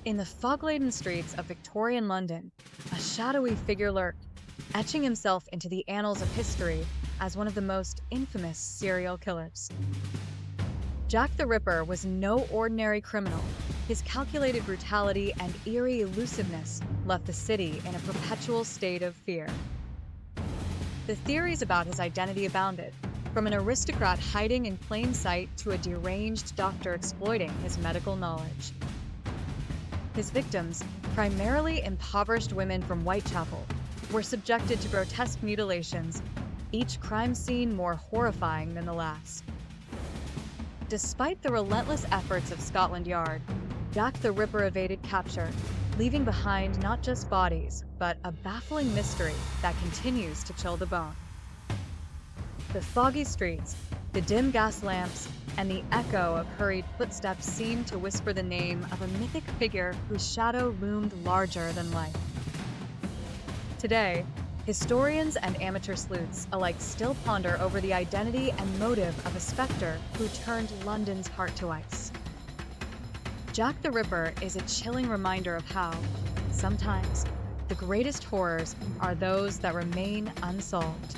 In the fog-laden streets of Victorian London, a shadowy figure lurked, etching himself into the annals of history as one of the most infamous serial killers. Jack the Ripper was no ordinary criminal. His calculated brutality and eerie elusiveness left the city in a perpetual state of fear. The theories about his identity abounded, from an aristocrat hiding in plain sight to a deranged doctor exploiting his medical knowledge. His victims, primarily impoverished women from Whitechapel, were subjected to grotesque mutilations, each crime scene more horrifying than the last. Despite the relentless efforts of Scotland Yard, Jack the Ripper evaded capture, leaving behind not just bodies, but a baffling mystery that continues to chill the bone. The foggy streets, the dim gas lamps, and the echo of hurried footsteps seem to whisper the name of a mythic figure whose shadow loomed larger than life. Today, historians and amateur sleuths alike still ponder over the identity and motive of a specter who turned London's heart to ice. Jack the Ripper is a chilling reminder of how, sometimes, the greatest horrors are those that remain unsolved.